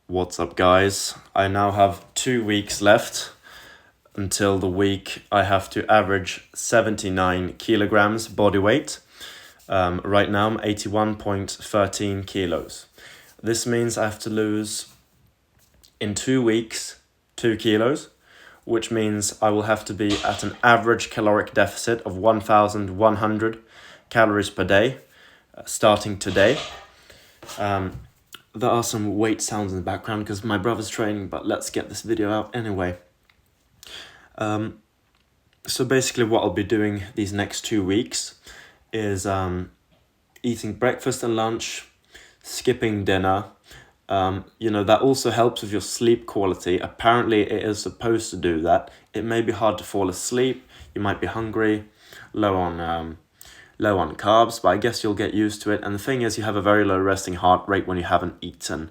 What's up, guys? I now have 2 weeks left until the week I have to average 79 kilograms body weight. Right now I'm 81.13 kilos. This means I have to lose in 2 weeks 2 kilos, which means I will have to be at an average caloric deficit of 1,100 calories per day, starting today. There are some weight sounds in the background because my brother's training, but let's get this video out anyway. So basically what I'll be doing these next 2 weeks is eating breakfast and lunch, skipping dinner. That also helps with your sleep quality. Apparently it is supposed to do that. It may be hard to fall asleep, you might be hungry, low on carbs, but I guess you'll get used to it. And the thing is, you have a very low resting heart rate when you haven't eaten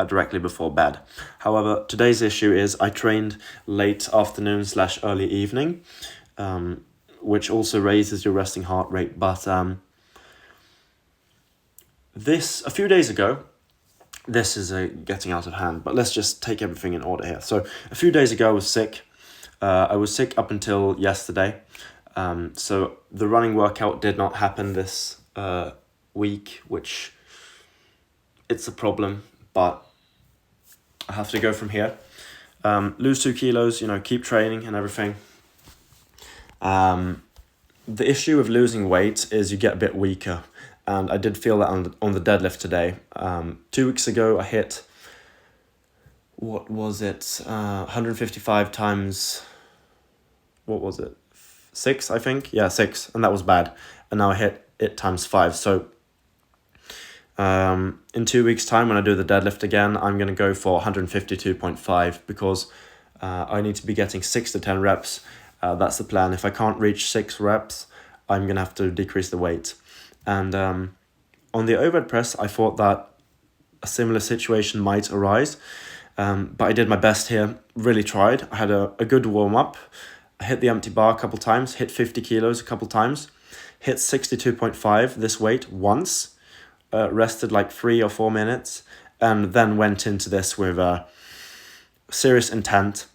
directly before bed. However, today's issue is I trained late afternoon / early evening, which also raises your resting heart rate. But a few days ago, this is getting out of hand, but let's just take everything in order here. So a few days ago I was sick. I was sick up until yesterday. So the running workout did not happen this week, which it's a problem, but I have to go from here. Lose 2 kilos, keep training and everything. The issue with losing weight is you get a bit weaker, and I did feel that on the deadlift today. 2 weeks ago I hit, what was it, 155 times, what was it? 6, I think. Yeah, 6, and that was bad. And now I hit it times 5. So in 2 weeks' time, when I do the deadlift again, I'm going to go for 152.5 because I need to be getting 6 to 10 reps. That's the plan. If I can't reach 6 reps, I'm going to have to decrease the weight. And on the overhead press, I thought that a similar situation might arise. But I did my best here, really tried. I had a good warm-up. I hit the empty bar a couple times, hit 50 kilos a couple times, hit 62.5 this weight once, rested like 3 or 4 minutes, and then went into this with serious intent.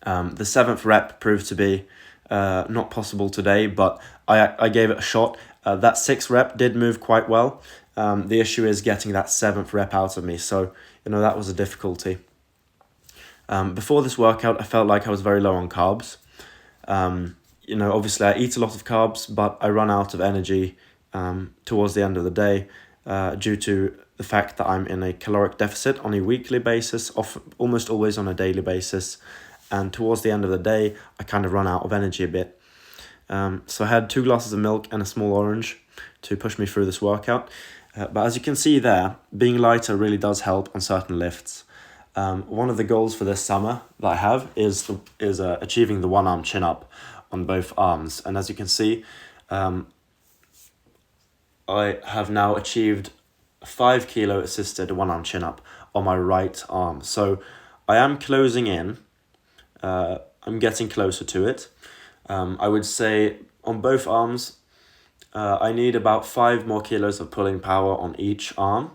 The 7th rep proved to be not possible today, but I gave it a shot. That 6th rep did move quite well. The issue is getting that 7th rep out of me, so that was a difficulty. Before this workout, I felt like I was very low on carbs. Obviously I eat a lot of carbs, but I run out of energy towards the end of the day due to the fact that I'm in a caloric deficit on a weekly basis, almost always on a daily basis. And towards the end of the day, I kind of run out of energy a bit. So I had 2 glasses of milk and a small orange to push me through this workout. But as you can see there, being lighter really does help on certain lifts. One of the goals for this summer that I have is achieving the 1-arm chin-up on both arms. And as you can see, I have now achieved 5 kilo assisted 1-arm chin-up on my right arm. So I am closing in. I'm getting closer to it. I would say on both arms, I need about 5 more kilos of pulling power on each arm.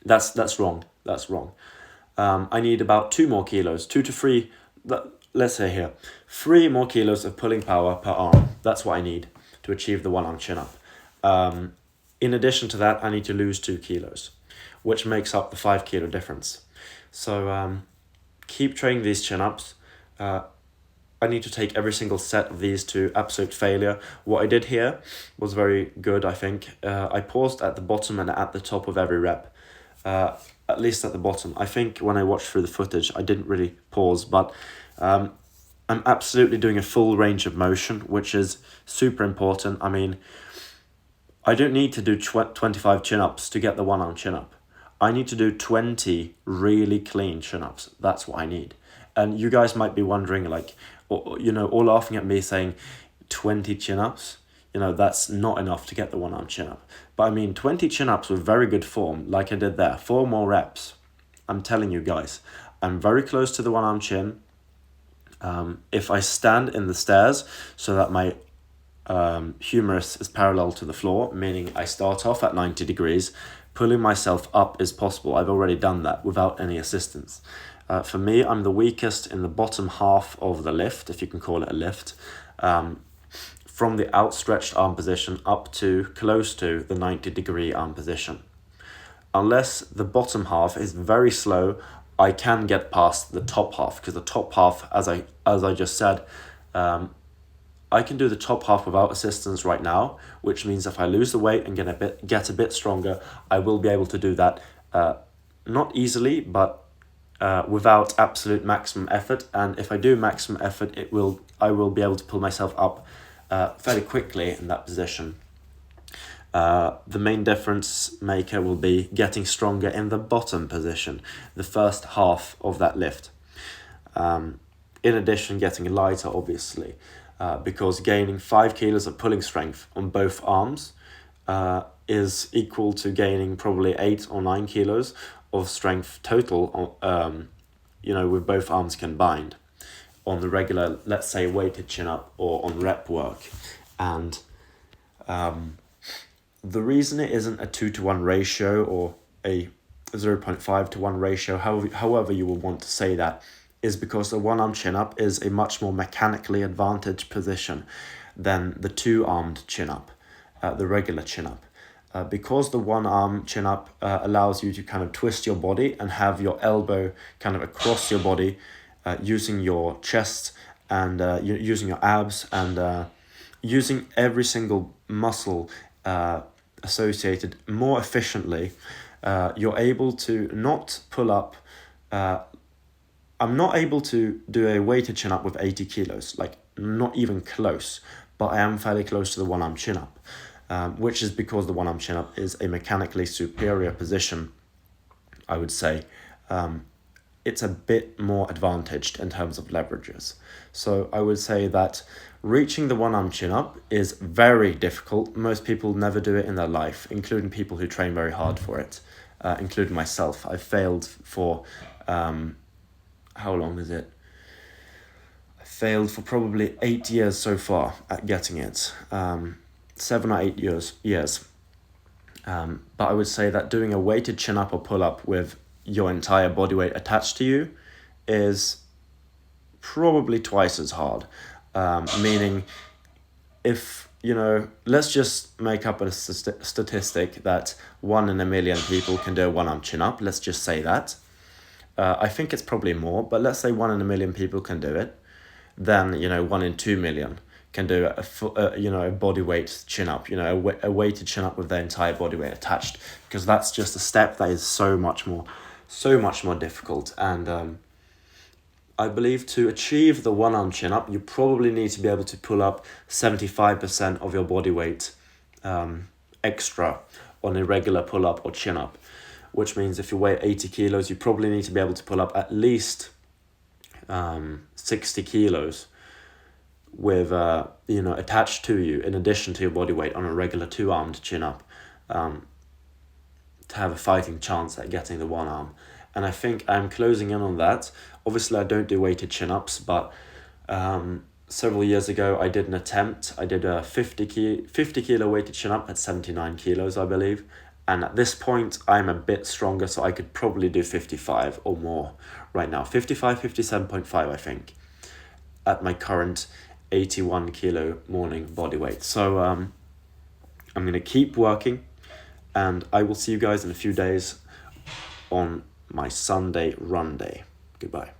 That's wrong. I need about 2 more kilos, 2 to 3, let's say here, 3 more kilos of pulling power per arm. That's what I need to achieve the 1-arm chin-up. In addition to that, I need to lose 2 kilos, which makes up the 5 kilo difference. So keep training these chin-ups. I need to take every single set of these to absolute failure. What I did here was very good, I think. I paused at the bottom and at the top of every rep. At least at the bottom. I think when I watched through the footage, I didn't really pause, but I'm absolutely doing a full range of motion, which is super important. I mean, I don't need to do 25 chin-ups to get the 1-arm chin-up. I need to do 20 really clean chin-ups. That's what I need. And you guys might be wondering, or laughing at me saying 20 chin-ups. That's not enough to get the 1-arm chin-up. But I mean, 20 chin-ups with very good form, like I did there, 4 more reps. I'm telling you guys, I'm very close to the 1-arm chin. If I stand in the stairs so that my humerus is parallel to the floor, meaning I start off at 90 degrees, pulling myself up is possible. I've already done that without any assistance. For me, I'm the weakest in the bottom half of the lift, if you can call it a lift, from the outstretched arm position up to close to the 90-degree arm position. Unless the bottom half is very slow, I can get past the top half, because the top half, as I just said, I can do the top half without assistance right now, which means if I lose the weight and get a bit stronger, I will be able to do that not easily, but without absolute maximum effort. And if I do maximum effort, I will be able to pull myself up fairly quickly in that position. The main difference maker will be getting stronger in the bottom position, the first half of that lift. In addition, getting lighter, obviously, because gaining 5 kilos of pulling strength on both arms is equal to gaining probably 8 or 9 kilos of strength total, with both arms combined on the regular, let's say, weighted chin-up or on rep work. And the reason it isn't a 2-to-1 ratio or a 0.5-to-1 ratio, however you will want to say that, is because the one-arm chin-up is a much more mechanically advantaged position than the two-armed chin-up, the regular chin-up. Because the one-arm chin-up allows you to kind of twist your body and have your elbow kind of across your body, using your chest and using your abs and using every single muscle associated more efficiently, you're able to not pull up. I'm not able to do a weighted chin-up with 80 kilos, like not even close, but I am fairly close to the one-arm chin-up, which is because the one-arm chin-up is a mechanically superior position, I would say. It's a bit more advantaged in terms of leverages. So I would say that reaching the one-arm chin-up is very difficult. Most people never do it in their life, including people who train very hard for it, including myself. I failed for... how long is it? I failed for probably 8 years so far at getting it. 7 or 8 years. But I would say that doing a weighted chin-up or pull-up with your entire body weight attached to you is probably twice as hard. Meaning, if, let's just make up a statistic that 1 in a million people can do a one-arm chin-up. Let's just say that. I think it's probably more, but let's say 1 in a million people can do it. Then, 1 in 2 million can do a body weight chin-up, a weighted chin-up with their entire body weight attached, because that's just a step that is so much more difficult. And I believe to achieve the one-arm chin-up, you probably need to be able to pull up 75% of your body weight extra on a regular pull-up or chin-up, which means if you weigh 80 kilos, you probably need to be able to pull up at least 60 kilos with, attached to you in addition to your body weight on a regular two-armed chin-up, to have a fighting chance at getting the one arm. And I think I'm closing in on that. Obviously, I don't do weighted chin-ups, but several years ago, I did an attempt. I did a 50 kilo weighted chin-up at 79 kilos, I believe. And at this point, I'm a bit stronger, so I could probably do 55 or more right now. 55, 57.5, I think, at my current 81 kilo morning body weight. So I'm going to keep working, and I will see you guys in a few days on my Sunday run day. Goodbye.